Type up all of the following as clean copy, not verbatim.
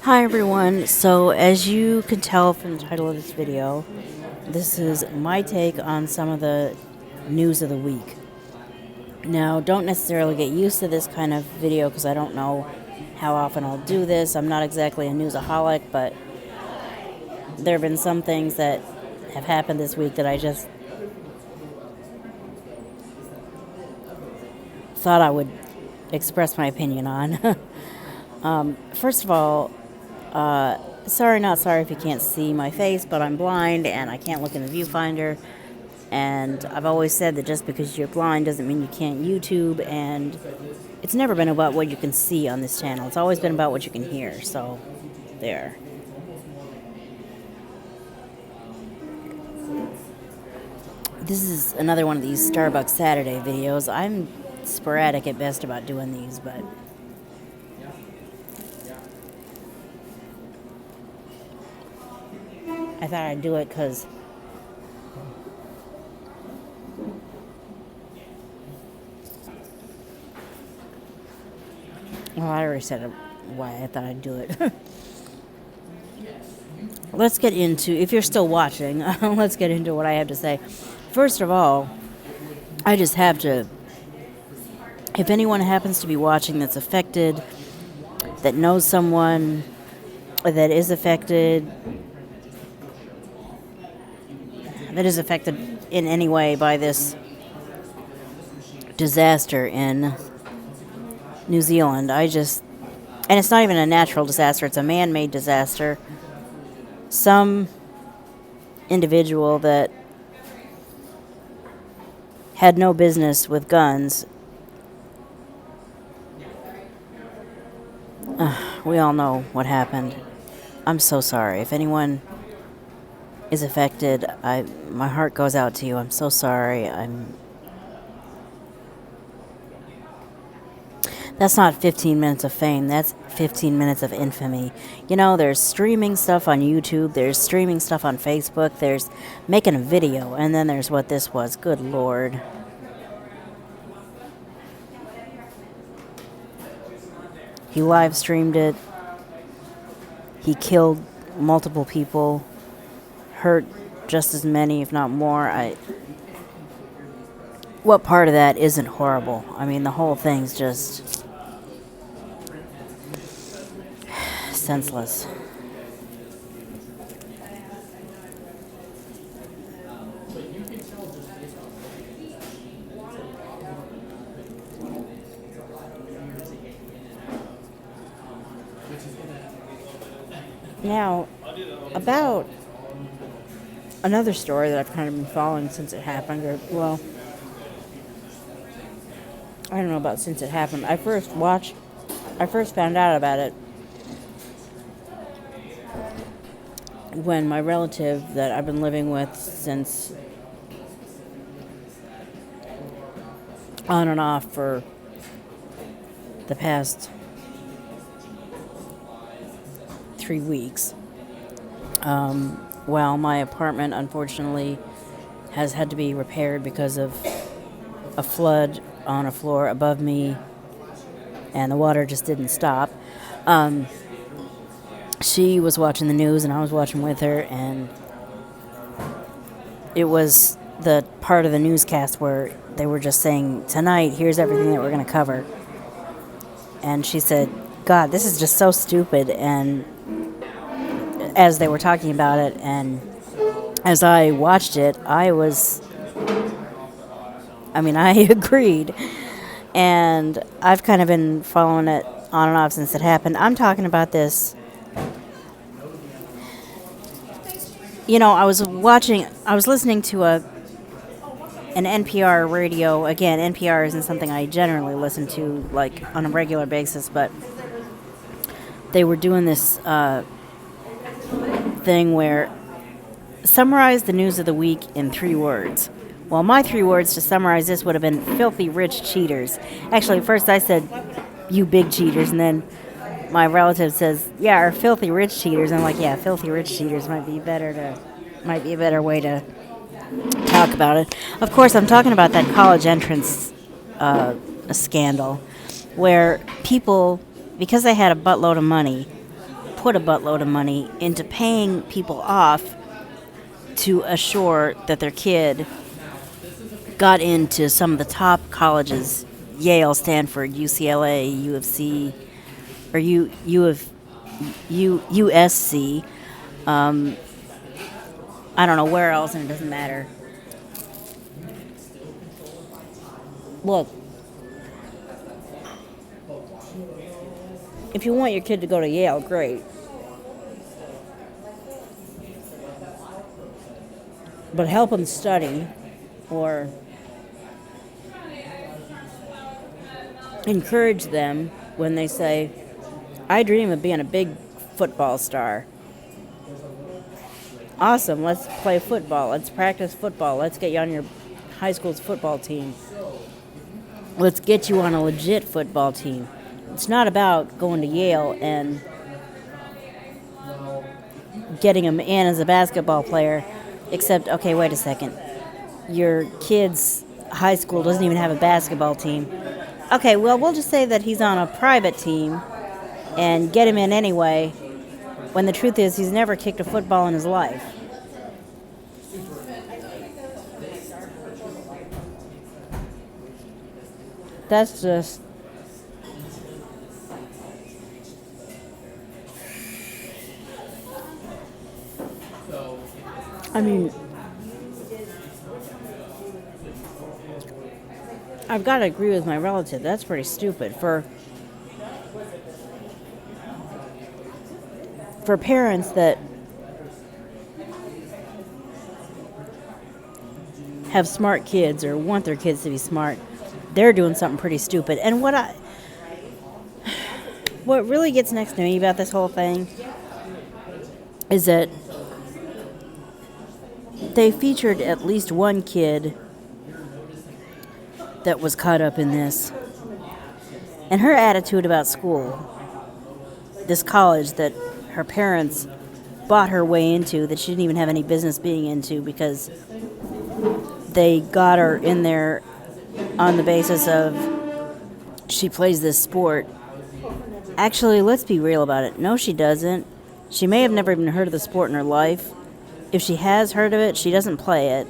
Hi everyone. So as you can tell from the title of this video, this is my take on some of the news of the week. Now, don't necessarily get used to this kind of video because I don't know how often I'll do this. I'm not exactly a newsaholic, but there have been some things that have happened this week that I just thought I would express my opinion on. First of all, sorry, not sorry if you can't see my face, but I'm blind and I can't look in the viewfinder. And I've always said that just because you're blind doesn't mean you can't YouTube. And it's never been about what you can see on this channel. It's always been about what you can hear. So, there. This is another one of these Starbucks Saturday videos. I'm sporadic at best about doing these, but I thought I'd do it because well, I already said why I thought I'd do it. Let's get into, if you're still watching, let's get into what I have to say. First of all, I just have to, if anyone happens to be watching that's affected, that knows someone that is affected, in any way by this disaster in New Zealand, and it's not even a natural disaster, it's a man-made disaster. Some individual that had no business with guns, we all know what happened. I'm so sorry. If anyone is affected, my heart goes out to you. I'm so sorry. That's not 15 minutes of fame. That's 15 minutes of infamy. You know, there's streaming stuff on YouTube. There's streaming stuff on Facebook. There's making a video. And then there's what this was. Good Lord. He live streamed it. He killed multiple people. Hurt just as many, if not more. What part of that isn't horrible? I mean, the whole thing's just senseless. Now, about another story that I've kind of been following since it happened, or, well, I don't know about since it happened. I first found out about it when my relative that I've been living with since on and off for the past 3 weeks. Well, my apartment unfortunately has had to be repaired because of a flood on a floor above me, and the water just didn't stop. She was watching the news and I was watching with her, and it was the part of the newscast where they were just saying, tonight, here's everything that we're going to cover. And she said, God, this is just so stupid. And as they were talking about it, and as I watched it, I agreed. And I've kind of been following it on and off since it happened. I'm talking about this. You know, I was listening to an NPR radio. Again, NPR isn't something I generally listen to, like, on a regular basis, but they were doing this thing where summarize the news of the week in 3 words. Well, my 3 words to summarize this would have been filthy rich cheaters. Actually, first I said, you big cheaters, and then my relative says, yeah, our filthy rich cheaters. I'm like, yeah, filthy rich cheaters might be a better way to talk about it. Of course, I'm talking about that college entrance scandal where people, because they had a buttload of money, put a buttload of money into paying people off to assure that their kid got into some of the top colleges, Yale, Stanford, UCLA, UFC, or USC. I don't know where else, and it doesn't matter. Look, if you want your kid to go to Yale, great. But help them study, or encourage them when they say, I dream of being a big football star. Awesome, let's play football. Let's practice football. Let's get you on your high school's football team. Let's get you on a legit football team. It's not about going to Yale and getting him in as a basketball player, except, okay, wait a second. Your kid's high school doesn't even have a basketball team. Okay, well, we'll just say that he's on a private team and get him in anyway, when the truth is he's never kicked a football in his life. That's just... I mean, I've got to agree with my relative. That's pretty stupid. For parents that have smart kids or want their kids to be smart, they're doing something pretty stupid. And what really gets next to me about this whole thing is that they featured at least one kid that was caught up in this. And her attitude about school, this college that her parents bought her way into, that she didn't even have any business being into, because they got her in there on the basis of she plays this sport. Actually, let's be real about it. No, she doesn't. She may have never even heard of the sport in her life. If she has heard of it, she doesn't play it.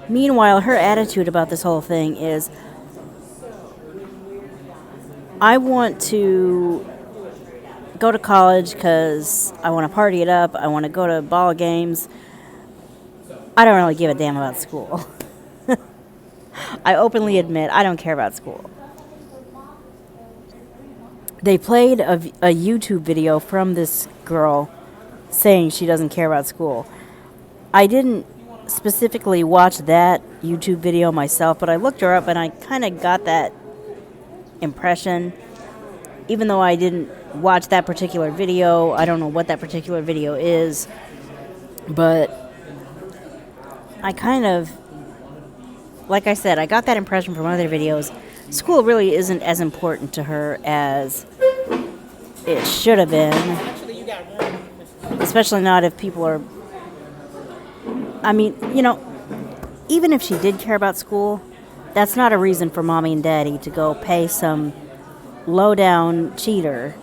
Meanwhile, her attitude about this whole thing is, I want to go to college because I want to party it up. I want to go to ball games. I don't really give a damn about school. I openly admit I don't care about school. They played a YouTube video from this girl saying she doesn't care about school. I didn't specifically watch that YouTube video myself, but I looked her up and I kind of got that impression. Even though I didn't watch that particular video, I don't know what that particular video is, but I kind of, like I said, I got that impression from other videos. School really isn't as important to her as it should have been. Especially not if people are... I mean, even if she did care about school, that's not a reason for mommy and daddy to go pay some low-down cheater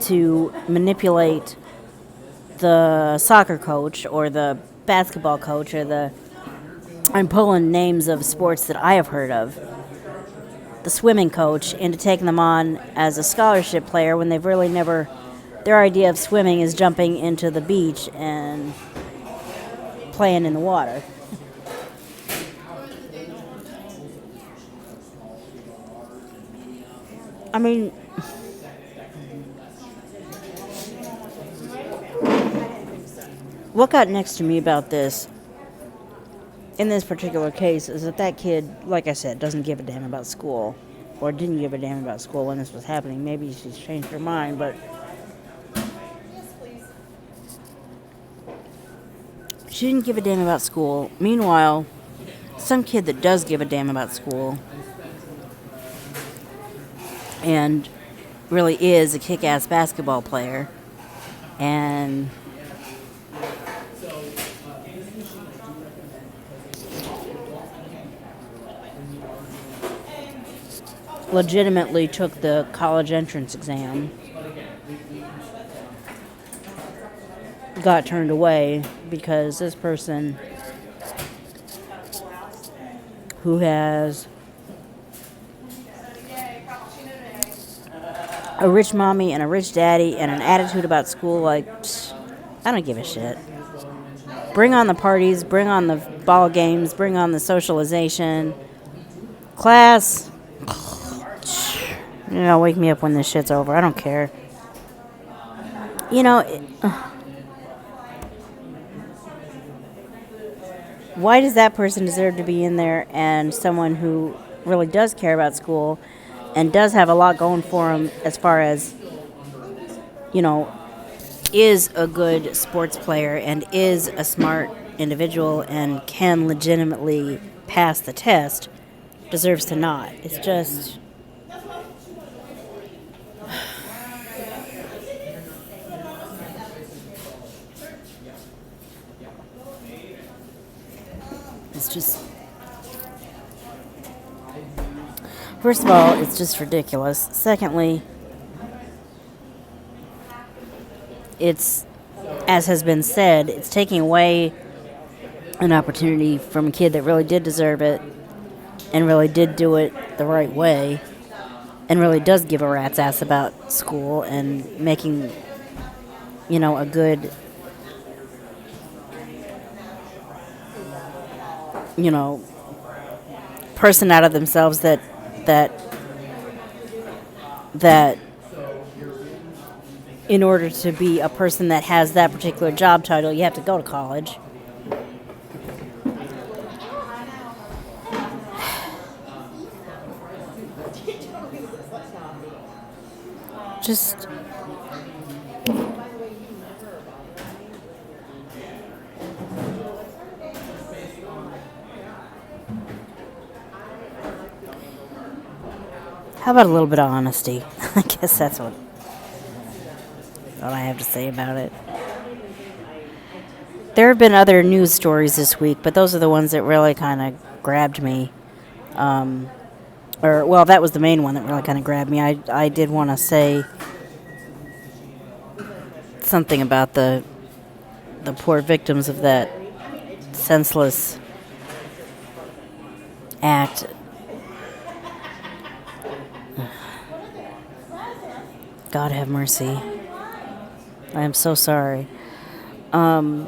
to manipulate the soccer coach or the basketball coach or the... I'm pulling names of sports that I have heard of. The swimming coach into taking them on as a scholarship player when they've really never... Their idea of swimming is jumping into the beach and playing in the water. I mean, what got next to me about this, in this particular case, is that kid, like I said, doesn't give a damn about school, or didn't give a damn about school when this was happening. Maybe she's changed her mind, but she didn't give a damn about school. Meanwhile, some kid that does give a damn about school and really is a kick-ass basketball player and legitimately took the college entrance exam got turned away because this person who has a rich mommy and a rich daddy and an attitude about school, like, I don't give a shit. Bring on the parties, bring on the ball games, bring on the socialization. Class, wake me up when this shit's over. I don't care. Why does that person deserve to be in there, and someone who really does care about school and does have a lot going for him as far as, is a good sports player and is a smart individual and can legitimately pass the test, deserves to not? It's just... It's just... First of all, it's just ridiculous. Secondly, it's, as has been said, it's taking away an opportunity from a kid that really did deserve it and really did do it the right way and really does give a rat's ass about school and making, a good, person out of themselves that in order to be a person that has that particular job title, you have to go to college. Just... How about a little bit of honesty? I guess that's what I have to say about it. There have been other news stories this week, but those are the ones that really kind of grabbed me. That was the main one that really kind of grabbed me. I did want to say something about the poor victims of that senseless act. God have mercy. I am so sorry. And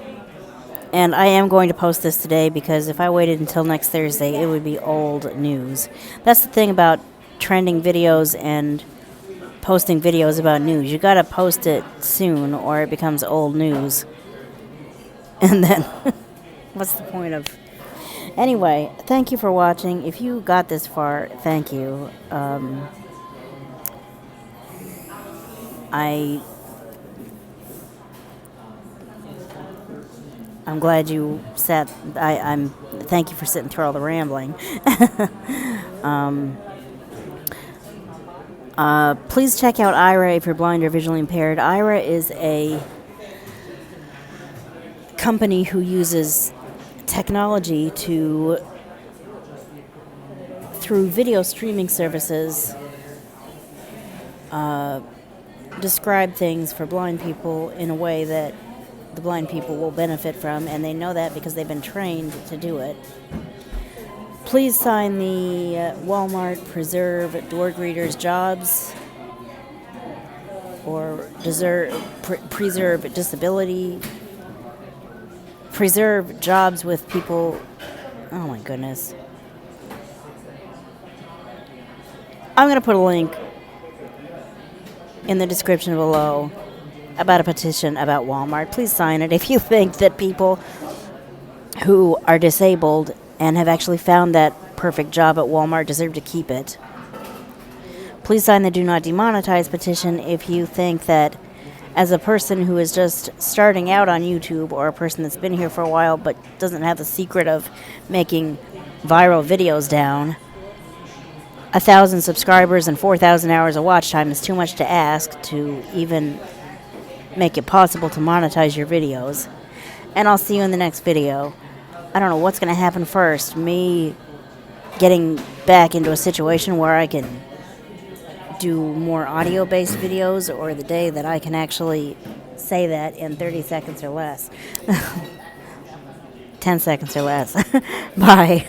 I am going to post this today because if I waited until next Thursday, it would be old news. That's the thing about trending videos and posting videos about news. You gotta post it soon or it becomes old news. And then, what's the point of... Anyway, thank you for watching. If you got this far, thank you. I'm glad you sat. Thank you for sitting through all the rambling. Please check out Aira if you're blind or visually impaired. Aira is a company who uses technology through video streaming services, describe things for blind people in a way that the blind people will benefit from, and they know that because they've been trained to do it. Please sign the Walmart Preserve Door Greeters Jobs or Preserve Disability. Preserve jobs with people. Oh my goodness. I'm going to put a link in the description below about a petition about Walmart. Please sign it if you think that people who are disabled and have actually found that perfect job at Walmart deserve to keep it. Please sign the Do Not Demonetize petition if you think that as a person who is just starting out on YouTube or a person that's been here for a while but doesn't have the secret of making viral videos down, 1,000 subscribers and 4,000 hours of watch time is too much to ask to even make it possible to monetize your videos. And I'll see you in the next video. I don't know what's going to happen first. Me getting back into a situation where I can do more audio-based videos, or the day that I can actually say that in 30 seconds or less. 10 seconds or less. Bye.